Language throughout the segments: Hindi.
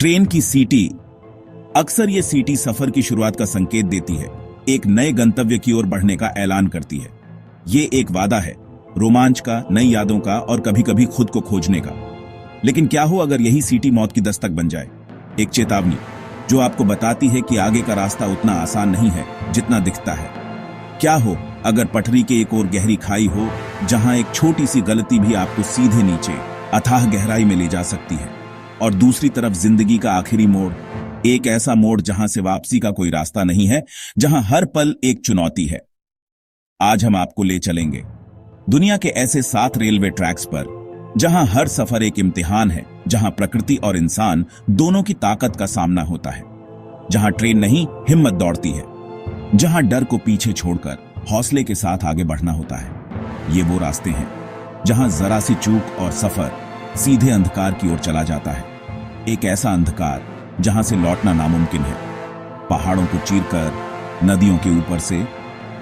ट्रेन की सीटी। अक्सर ये सीटी सफर की शुरुआत का संकेत देती है, एक नए गंतव्य की ओर बढ़ने का ऐलान करती है। ये एक वादा है, रोमांच का, नई यादों का और कभी-कभी खुद को खोजने का। लेकिन क्या हो अगर यही सीटी मौत की दस्तक बन जाए? एक चेतावनी जो आपको बताती है कि आगे का रास्ता उतना आसान नहीं है जितना दिखता है। क्या हो अगर पटरी के एक ओर गहरी खाई हो, जहां एक छोटी सी गलती भी आपको सीधे नीचे अथाह गहराई में ले जा सकती है, और दूसरी तरफ जिंदगी का आखिरी मोड़, एक ऐसा मोड़ जहां से वापसी का कोई रास्ता नहीं है, जहां हर पल एक चुनौती है। आज हम आपको ले चलेंगे दुनिया के ऐसे 7 रेलवे ट्रैक्स पर जहां हर सफर एक इम्तिहान है, जहां प्रकृति और इंसान दोनों की ताकत का सामना होता है, जहां ट्रेन नहीं हिम्मत दौड़ती है, जहां डर को पीछे छोड़कर हौसले के साथ आगे बढ़ना होता है। ये वो रास्ते हैं जहां जरा सी चूक और सफर सीधे अंधकार की ओर चला जाता है, एक ऐसा अंधकार जहां से लौटना नामुमकिन है। पहाड़ों को चीरकर, नदियों के ऊपर से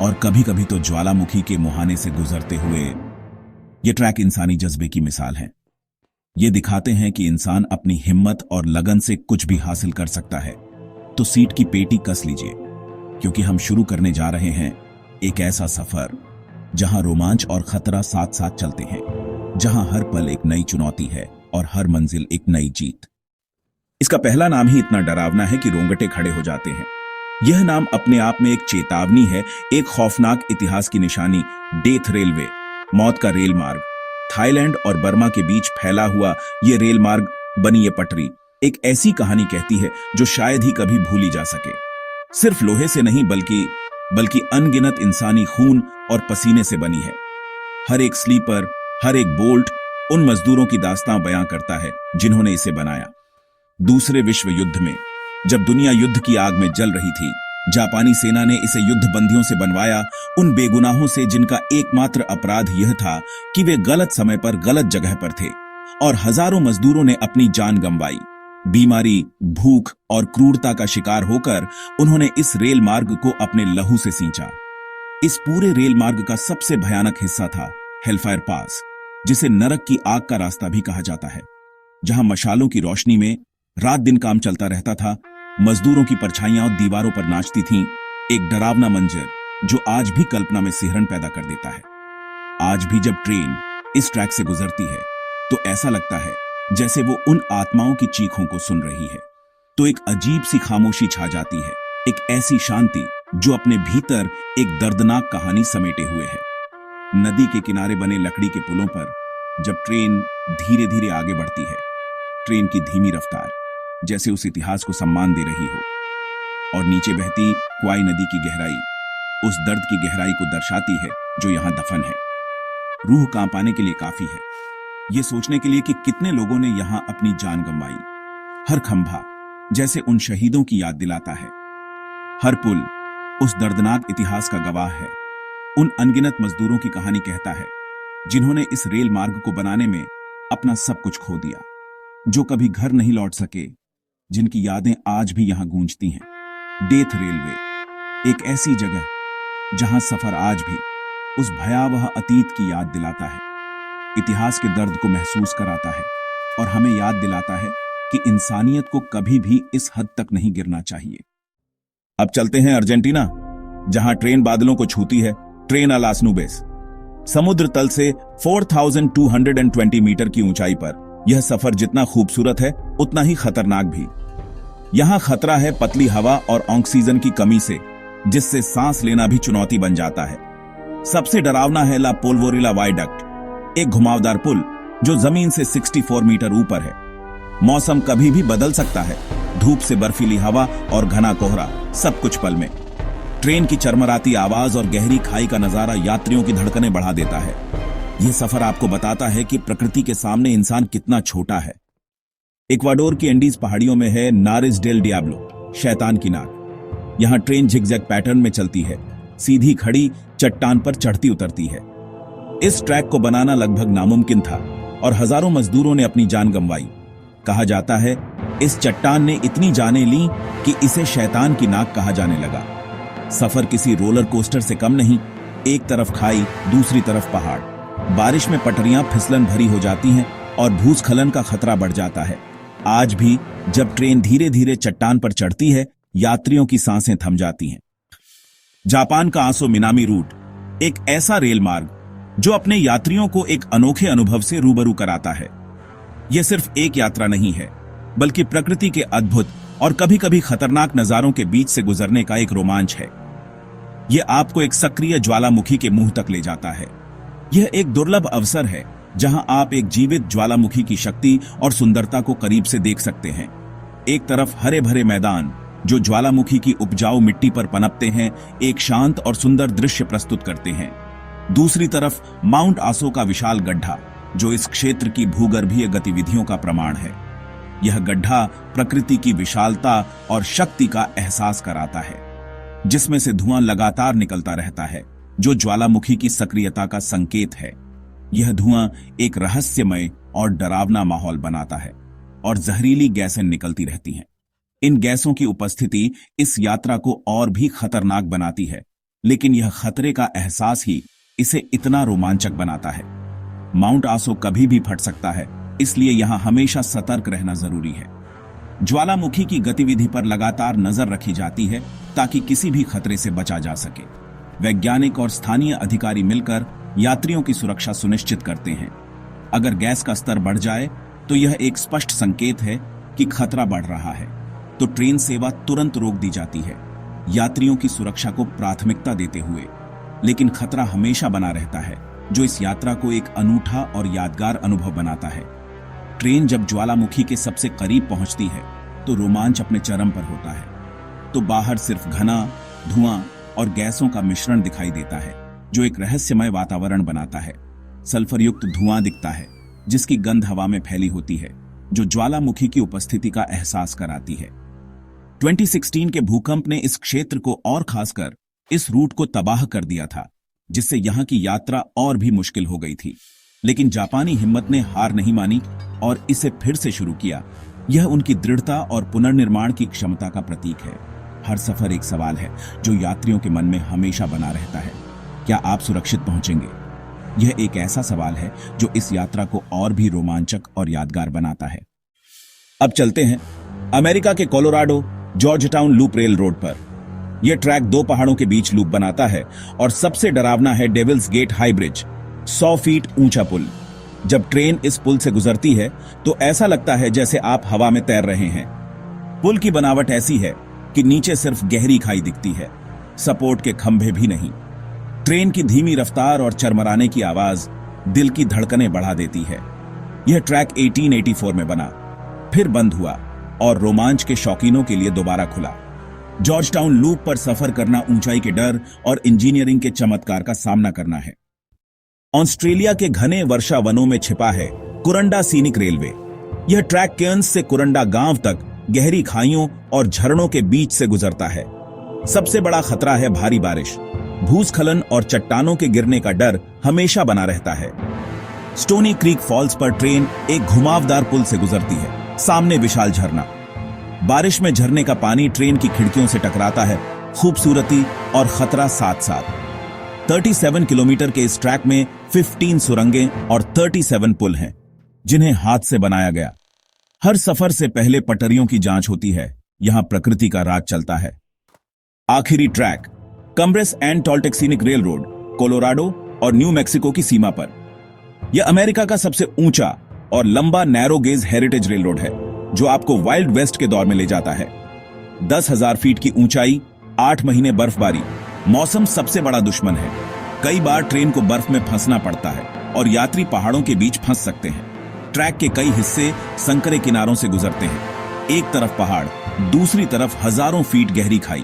और कभी-कभी तो ज्वालामुखी के मुहाने से गुजरते हुए, ये ट्रैक इंसानी जज्बे की मिसाल है। ये दिखाते हैं कि इंसान अपनी हिम्मत और लगन से कुछ भी हासिल कर सकता है। तो सीट की पेटी कस लीजिए, क्योंकि हम शुरू करने जा रहे हैं एक ऐसा सफर जहां रोमांच और खतरा साथ साथ चलते हैं, जहां हर पल एक नई चुनौती है और हर मंजिल एक नई जीत। इसका पहला नाम ही इतना डरावना है कि रोंगटे खड़े हो जाते हैं। यह नाम अपने आप में एक चेतावनी है, एक खौफनाक इतिहास की निशानी। डेथ रेलवे, मौत का रेल मार्ग। थाईलैंड और बर्मा के बीच फैला हुआ यह रेल मार्ग बनी ये पटरी एक ऐसी कहानी कहती है जो शायद ही कभी भूली जा सके। सिर्फ लोहे से नहीं बल्कि अनगिनत इंसानी खून और पसीने से बनी है। हर एक स्लीपर, हर एक बोल्ट उन मजदूरों की दास्तां बयां करता है जिन्होंने इसे बनाया। दूसरे विश्व युद्ध में जब दुनिया युद्ध की आग में जल रही थी, जापानी सेना ने इसे युद्ध बंदियों से बनवाया, उन बेगुनाहों से जिनका एकमात्र अपराध यह था कि वे गलत समय पर गलत जगह पर थे। और हजारों मजदूरों ने अपनी जान गंवाई। बीमारी, भूख और क्रूरता का शिकार होकर उन्होंने इस रेल मार्ग को अपने लहू से सींचा। इस पूरे रेल मार्ग का सबसे भयानक हिस्सा था हेलफायर पास, जिसे नरक की आग का रास्ता भी कहा जाता है, जहां मशालों की रोशनी में रात दिन काम चलता रहता था। मजदूरों की परछाइयां दीवारों पर नाचती थीं, एक डरावना मंजर जो आज भी कल्पना में सिहरन पैदा कर देता है। आज भी जब ट्रेन इस ट्रैक से गुजरती है तो ऐसा लगता है जैसे वो उन आत्माओं की चीखों को सुन रही है। तो एक अजीब सी खामोशी छा जाती है, एक ऐसी शांति जो अपने भीतर एक दर्दनाक कहानी समेटे हुए है। नदी के किनारे बने लकड़ी के पुलों पर जब ट्रेन धीरे धीरे आगे बढ़ती है, ट्रेन की धीमी रफ्तार जैसे उस इतिहास को सम्मान दे रही हो, और नीचे बहती क्वाई नदी की गहराई उस दर्द की गहराई को दर्शाती है जो यहां दफन है। रूह कांप आने के लिए काफी है, ये सोचने के लिए कि कितने लोगों ने यहां अपनी जान गंवाई। हर खंभा जैसे उन शहीदों की याद दिलाता है, हर पुल उस दर्दनाक इतिहास का गवाह है। उन अनगिनत मजदूरों की कहानी कहता है जिन्होंने इस रेल मार्ग को बनाने में अपना सब कुछ खो दिया, जो कभी घर नहीं लौट सके, जिनकी यादें आज भी यहां गूंजती हैं। डेथ रेलवे, एक ऐसी जगह जहां सफर आज भी उस भयावह अतीत की याद दिलाता है, इतिहास के दर्द को महसूस कराता है और हमें याद दिलाता है कि इंसानियत को कभी भी इस हद तक नहीं गिरना चाहिए। अब चलते हैं अर्जेंटीना, जहां ट्रेन बादलों को छूती है। ट्रेन अ लास नूबेस, समुद्र तल से 4220 मीटर की ऊंचाई पर यह सफर जितना खूबसूरत है उतना ही खतरनाक भी। यहां खतरा है पतली हवा और ऑक्सीजन की कमी से, जिससे सांस लेना भी चुनौती बन जाता है। सबसे डरावना है ला पोल्वोरिला वायडक्ट, एक घुमावदार पुल जो जमीन से 64 मीटर ऊपर है। मौसम कभी भी बदल सकता है, धूप से बर्फीली हवा और घना कोहरा, सब कुछ पल में। ट्रेन की चरमराती आवाज और गहरी खाई का नजारा यात्रियों की धड़कनें बढ़ा देता है। यह सफर आपको बताता है कि प्रकृति के सामने इंसान कितना छोटा है। इक्वाडोर की एंडीज पहाड़ियों में है नारिस डेल डियाब्लो, शैतान की नाक। यहां ट्रेन झिगजैग पैटर्न में चलती है, सीधी खड़ी चट्टान पर चढ़ती उतरती है। इस ट्रैक को बनाना लगभग नामुमकिन था और हजारों मजदूरों ने अपनी जान गंवाई। कहा जाता है इस चट्टान ने इतनी जानें ली कि इसे शैतान की नाक कहा जाने लगा। सफर किसी रोलर कोस्टर से कम नहीं, एक तरफ खाई, दूसरी तरफ पहाड़। बारिश में पटरियां फिसलन भरी हो जाती हैं और भूस्खलन का खतरा बढ़ जाता है। आज भी जब ट्रेन धीरे धीरे चट्टान पर चढ़ती है, यात्रियों की सांसें थम जाती हैं। जापान का आसो मिनामी रूट एक ऐसा रेल मार्ग जो अपने यात्रियों को एक अनोखे अनुभव से रूबरू कराता है। यह सिर्फ एक यात्रा नहीं है, बल्कि प्रकृति के अद्भुत और कभी कभी खतरनाक नजारों के बीच से गुजरने का एक रोमांच है। यह आपको एक सक्रिय ज्वालामुखी के मुंह तक ले जाता है। यह एक दुर्लभ अवसर है जहां आप एक जीवित ज्वालामुखी की शक्ति और सुंदरता को करीब से देख सकते हैं। एक तरफ हरे भरे मैदान जो ज्वालामुखी की उपजाऊ मिट्टी पर पनपते हैं, एक शांत और सुंदर दृश्य प्रस्तुत करते हैं। दूसरी तरफ माउंट आसो का विशाल गड्ढा जो इस क्षेत्र की भूगर्भीय गतिविधियों का प्रमाण है। यह गड्ढा प्रकृति की विशालता और शक्ति का एहसास कराता है, जिसमें से धुआं लगातार निकलता रहता है, जो ज्वालामुखी की सक्रियता का संकेत है। यह धुआं एक रहस्यमय और डरावना माहौल बनाता है और जहरीली गैसें निकलती रहती हैं। इन गैसों की उपस्थिति इस यात्रा को और भी खतरनाक बनाती है, लेकिन यह खतरे का एहसास ही इसे इतना रोमांचक बनाता है। माउंट आसो कभी भी फट सकता है, इसलिए यहां हमेशा सतर्क रहना जरूरी है। ज्वालामुखी की गतिविधि पर लगातार नजर रखी जाती है ताकि किसी भी खतरे से बचा जा सके। वैज्ञानिक और स्थानीय अधिकारी मिलकर यात्रियों की सुरक्षा सुनिश्चित करते हैं। अगर गैस का स्तर बढ़ जाए तो यह एक स्पष्ट संकेत है कि खतरा बढ़ रहा है, तो ट्रेन सेवा तुरंत रोक दी जाती है, यात्रियों की सुरक्षा को प्राथमिकता देते हुए। लेकिन खतरा हमेशा बना रहता है, जो इस यात्रा को एक अनूठा और यादगार अनुभव बनाता है। ट्रेन जब ज्वालामुखी के सबसे करीब पहुंचती है तो रोमांच अपने चरम पर होता है। तो बाहर सिर्फ घना धुआं और गैसों का मिश्रण दिखाई देता है, जो एक रहस्यमय वातावरण बनाता है। सल्फर युक्त धुआं दिखता है, जिसकी गंध हवा में फैली होती है, जो ज्वालामुखी की उपस्थिति का एहसास कराती है। 2016 के भूकंप ने इस क्षेत्र को और खासकर इस रूट को तबाह कर दिया था, जिससे यहां की यात्रा और भी मुश्किल हो गई थी। लेकिन जापानी हिम्मत ने हार नहीं मानी और इसे फिर से शुरू किया। यह उनकी दृढ़ता और पुनर्निर्माण की क्षमता का प्रतीक है। हर सफर एक सवाल है जो यात्रियों के मन में हमेशा बना रहता है। क्या आप सुरक्षित पहुंचेंगे? यह एक ऐसा सवाल है जो इस यात्रा को और भी रोमांचक और यादगार बनाता है। अब चलते हैं अमेरिका के Colorado Georgetown loop rail road पर। यह ट्रैक दो पहाड़ों के बीच लूप बनाता है और सबसे डरावना है Devil's Gate High Bridge, 100 feet ऊंचा पुल। जब ट्रेन इस पुल से गुजरती है तो ऐसा लगता है जैसे आप हवा में तैर रहे हैं। पुल की बनावट ऐसी है कि नीचे सिर्फ गहरी खाई दिखती है, सपोर्ट के खंभे भी नहीं। ट्रेन की धीमी रफ्तार और चरमराने की आवाज दिल की धड़कनें बढ़ा देती है। यह ट्रैक 1884 में बना, फिर बंद हुआ और रोमांच के शौकीनों के लिए दोबारा खुला। जॉर्जटाउन लूप पर सफर करना ऊंचाई के डर और इंजीनियरिंग के चमत्कार का सामना करना है। ऑस्ट्रेलिया के घने वर्षा वनों में छिपा है कुरंडा सीनिक रेलवे। यह ट्रैक केयर्न्स से कुरंडा गांव तक गहरी खाइयों और झरनों के बीच से गुजरता है। सबसे बड़ा खतरा है भारी बारिश, भूस्खलन और चट्टानों के गिरने का डर हमेशा बना रहता है। स्टोनी क्रीक फॉल्स पर ट्रेन एक घुमावदार पुल से गुजरती है, सामने विशाल झरना। बारिश में झरने का पानी ट्रेन की खिड़कियों से टकराता है, खूबसूरती और खतरा साथ साथ। 37 किलोमीटर के इस ट्रैक में 15 सुरंगें और 37 पुल हैं, जिन्हें हाथ से बनाया गया। हर सफर से पहले पटरियों की जांच होती है। यहां प्रकृति का राज चलता है। आखिरी track Cumbres and Toltec scenic railroad, Colorado और न्यू मैक्सिको की सीमा पर। यह अमेरिका का सबसे ऊंचा और लंबा narrow gauge heritage rail road है, जो आपको वाइल्ड वेस्ट के दौर में ले जाता है। 10,000 फीट की ऊंचाई, 8 महीने बर्फबारी, मौसम सबसे बड़ा दुश्मन है। कई बार ट्रेन को बर्फ में फंसना पड़ता है और यात्री पहाड़ों के बीच फंस सकते हैं। ट्रैक के कई हिस्से संकरे किनारों से गुजरते हैं। एक तरफ पहाड़, दूसरी तरफ हजारों फीट गहरी खाई।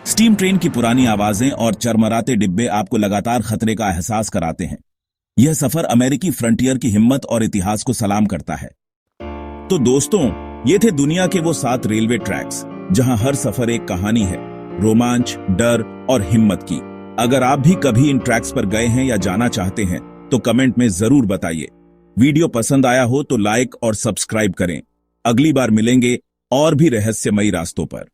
स्टीम ट्रेन की पुरानी आवाजें और चरमराते डिब्बे आपको लगातार खतरे का एहसास कराते हैं। यह सफर अमेरिकी फ्रंटियर की हिम्मत और इतिहास को सलाम करता है। तो दोस्तों, ये थे दुनिया के वो 7 रेलवे ट्रैक्स जहां हर सफर एक कहानी है, रोमांच, डर और हिम्मत की। अगर आप भी कभी इन ट्रैक्स पर गए हैं या जाना चाहते हैं तो कमेंट में जरूर बताइए। वीडियो पसंद आया हो तो लाइक और सब्सक्राइब करें। अगली बार मिलेंगे और भी रहस्यमयी रास्तों पर।